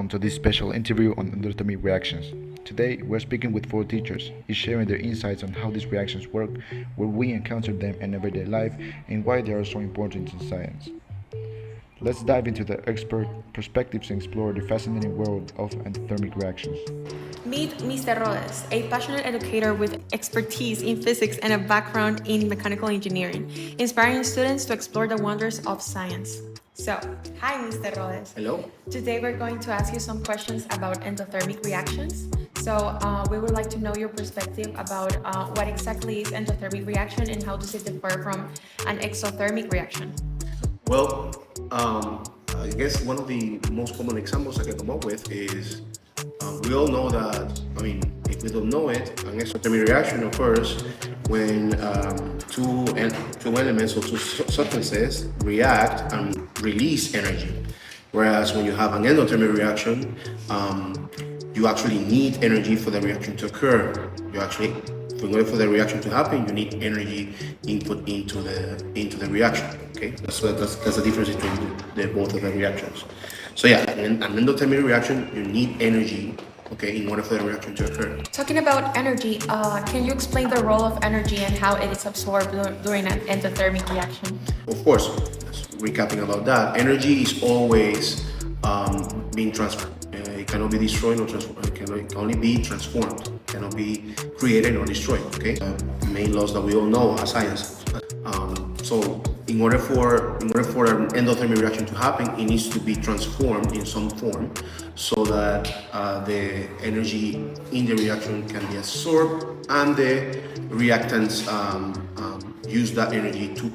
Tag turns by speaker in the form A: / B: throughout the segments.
A: welcome to this special interview on endothermic reactions. Today, we're speaking with 4 teachers, each sharing their insights on how these reactions work, where we encounter them in everyday life, and why they are so important in science. Let's dive into the expert perspectives and explore the fascinating world of endothermic reactions.
B: Meet Mr. Rodes, a passionate educator with expertise in physics and a background in mechanical engineering, inspiring students to explore the wonders of science. So, hi Mr. Rodes.
C: Hello.
B: Today we're going to ask you some questions about endothermic reactions. So, we would like to know your perspective about what exactly is endothermic reaction and how does it differ from an exothermic reaction?
C: Well, I guess one of the most common examples I can come up with is we all know that, if we don't know it, an exothermic reaction occurs when two elements or two substances react and release energy. Whereas when you have an endothermic reaction, you actually need energy for the reaction to occur. In order for the reaction to happen, you need energy input into the reaction. Okay, so that's the difference between both of the reactions. So yeah, in an endothermic reaction, you need energy, okay, in order for the reaction to occur.
B: Talking about energy, can you explain the role of energy and how it is absorbed during an endothermic reaction?
C: Of course, recapping about that, energy is always being transferred. It cannot be destroyed or transformed. It can only be transformed. It cannot be created or destroyed. Okay, main laws that we all know as science. So in order for an endothermic reaction to happen, it needs to be transformed in some form, so that the energy in the reaction can be absorbed, and the reactants use that energy to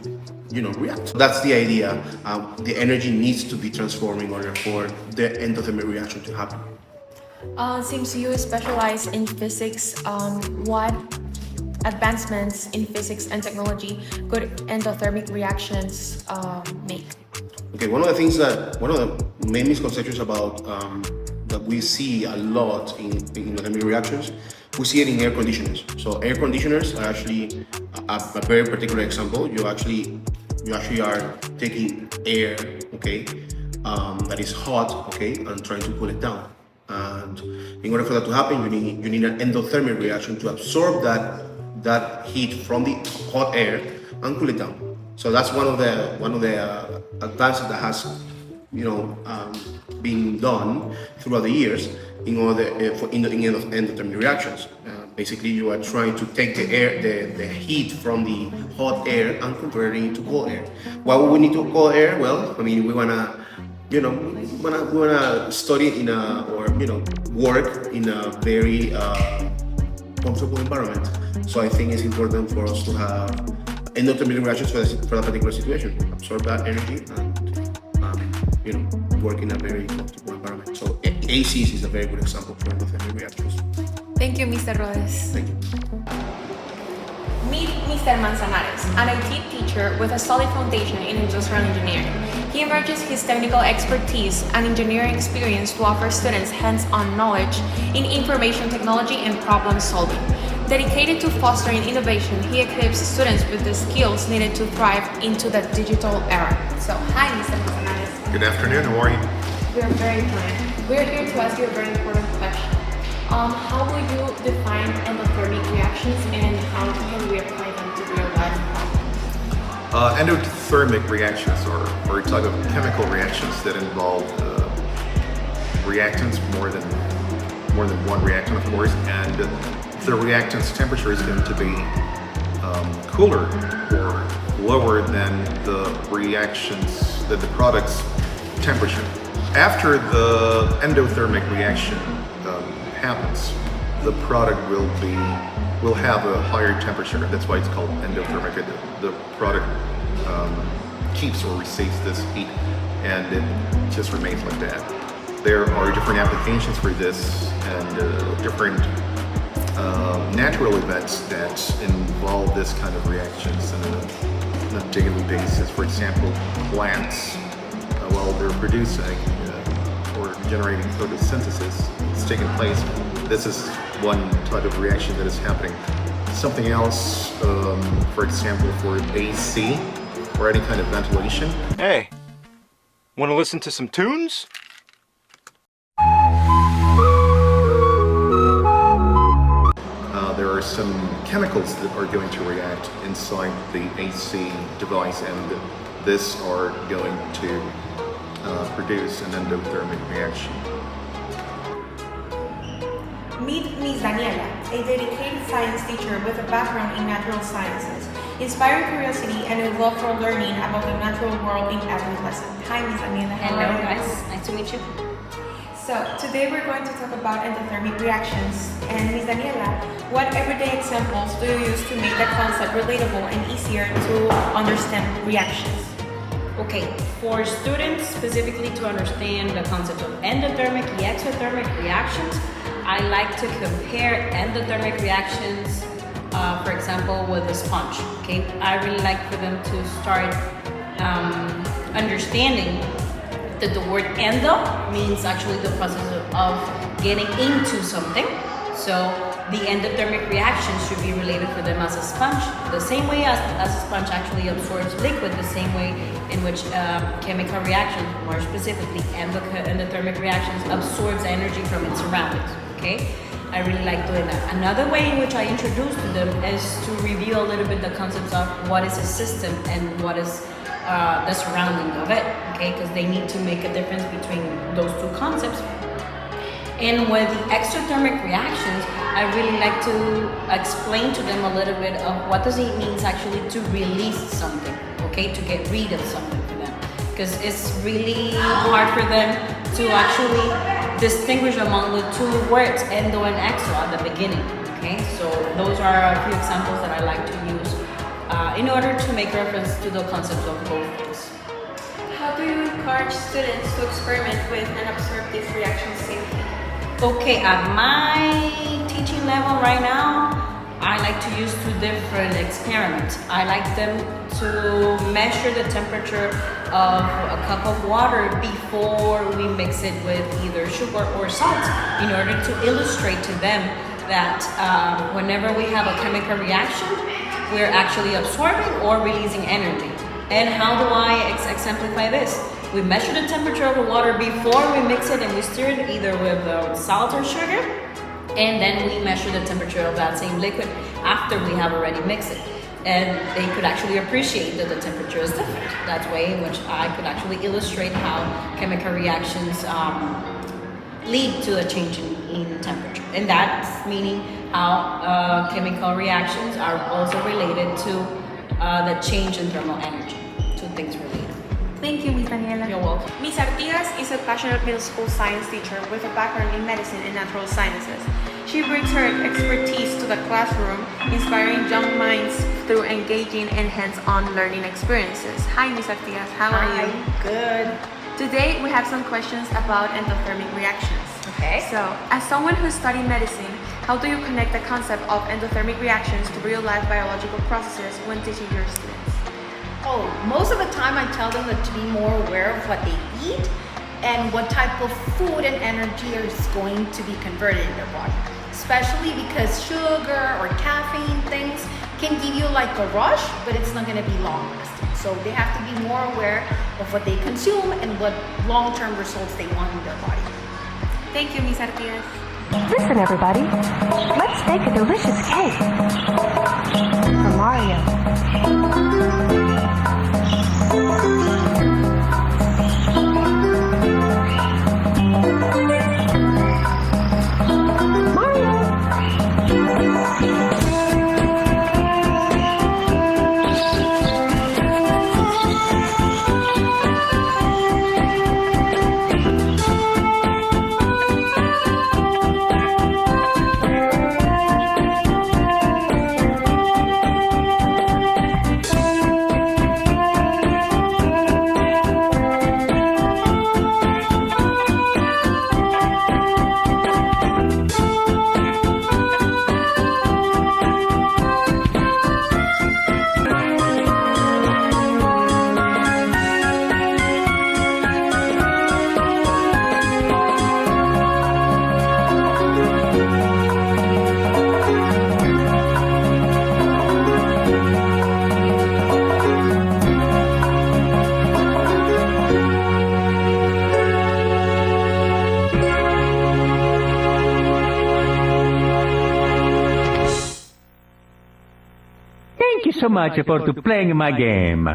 C: react. So that's the idea. The energy needs to be transformed in order for the endothermic reaction to happen.
B: Since you specialize in physics, what advancements in physics and technology could endothermic reactions make?
C: Okay, one of the main misconceptions about that we see a lot in endothermic reactions, we see it in air conditioners. So air conditioners are actually a very particular example. You actually are taking air, okay, that is hot, okay, and trying to cool it down. And in order for that to happen, you need an endothermic reaction to absorb that heat from the hot air and cool it down. So that's one of the advances that has been done throughout the years in endothermic reactions. Basically, you are trying to take the heat from the hot air and convert it into cold air. Why would we need to cold air? Well, we wanna study work in a very comfortable environment. So I think it's important for us to have endothermic reactions for that particular situation. Absorb that energy and work in a very comfortable environment. So ACs is a very good example for endothermic reactions.
B: Thank you, Mr. Rodes.
C: Thank you.
B: Meet Mr. Manzanares, an IT teacher with a solid foundation in industrial engineering. He emerges his technical expertise and engineering experience to offer students hands-on knowledge in information technology and problem solving. Dedicated to fostering innovation, he equips students with the skills needed to thrive into the digital era. So, hi, Mr. Manzanares.
D: Good afternoon, how are you?
B: We're very fine. We're here to ask you a very important question. How will you define endothermic reactions and how can we apply them to real life problems?
D: Endothermic reactions are a type of chemical reactions that involve reactants, more than one reactant, of course, and the reactant's temperature is going to be cooler or lower than the product's temperature. After the endothermic reaction happens, the product will have a higher temperature. That's why it's called endothermic. The product keeps or receives this heat, and it just remains like that. There are different applications for this, and different natural events that involve this kind of reactions on a daily basis. For example, plants, while they're producing or generating photosynthesis, it's taking place. This is one type of reaction that is happening. Something else, for example, for AC or any kind of ventilation.
A: Hey, want to listen to some tunes?
D: are some chemicals that are going to react inside the AC device, and this are going to produce an endothermic reaction.
B: Meet Ms. Daniela, a dedicated science teacher with a background in natural sciences, inspiring curiosity and a love for learning about the natural world in every lesson. Hi, Ms. Daniela. How
E: Hello,
B: are you?
E: guys. Nice to meet you.
B: So, today we're going to talk about endothermic reactions. And Ms. Daniela, what everyday examples do you use to make the concept relatable and easier to understand reactions?
E: Okay, for students specifically to understand the concept of endothermic and exothermic reactions, I like to compare endothermic reactions, for example, with a sponge. Okay, I really like for them to start understanding that the word endo means actually the process of getting into something. So the endothermic reaction should be related for them as a sponge, the same way as a sponge actually absorbs liquid, the same way in which chemical reactions, more specifically endothermic reactions, absorbs energy from its surroundings. Okay, I really like doing that. Another way in which I introduce to them is to review a little bit the concepts of what is a system and what is the surrounding of it. Okay, because they need to make a difference between those two concepts. And with the exothermic reactions, I really like to explain to them a little bit of what does it mean actually to release something, okay, to get rid of something for them. Because it's really hard for them to actually distinguish among the two words, endo and exo, at the beginning, okay? So those are a few examples that I like to use in order to make reference to the concepts of both things.
B: How do you encourage students to experiment with and observe these reactions safely?
E: Okay, at my teaching level right now, I like to use two different experiments. I like them to measure the temperature of a cup of water before we mix it with either sugar or salt, in order to illustrate to them that whenever we have a chemical reaction, we're actually absorbing or releasing energy. And how do I exemplify this? We measure the temperature of the water before we mix it and we stir it either with salt or sugar, and then we measure the temperature of that same liquid after we have already mixed it. And they could actually appreciate that the temperature is different. That's a way in which I could actually illustrate how chemical reactions lead to a change in temperature. And that's meaning how chemical reactions are also related to the change in thermal energy. Two things related.
B: Thank you, Ms. Daniela.
E: You're welcome.
B: Ms. Artigas is a passionate middle school science teacher with a background in medicine and natural sciences. She brings her expertise to the classroom, inspiring young minds through engaging and hands-on learning experiences. Hi, Ms. Artigas. How are you?
F: Good.
B: Today, we have some questions about endothermic reactions.
F: Okay.
B: So, as someone who studied medicine, how do you connect the concept of endothermic reactions to real-life biological processes when teaching your students?
F: Oh, most of the time I tell them that to be more aware of what they eat and what type of food and energy is going to be converted in their body. Especially because sugar or caffeine things can give you like a rush, but it's not going to be long lasting. So they have to be more aware of what they consume and what long-term results they want in their body.
B: Thank you, Ms. Artigas.
G: Listen, everybody. Let's bake a delicious cake for Mario.
H: so much for to playing my game.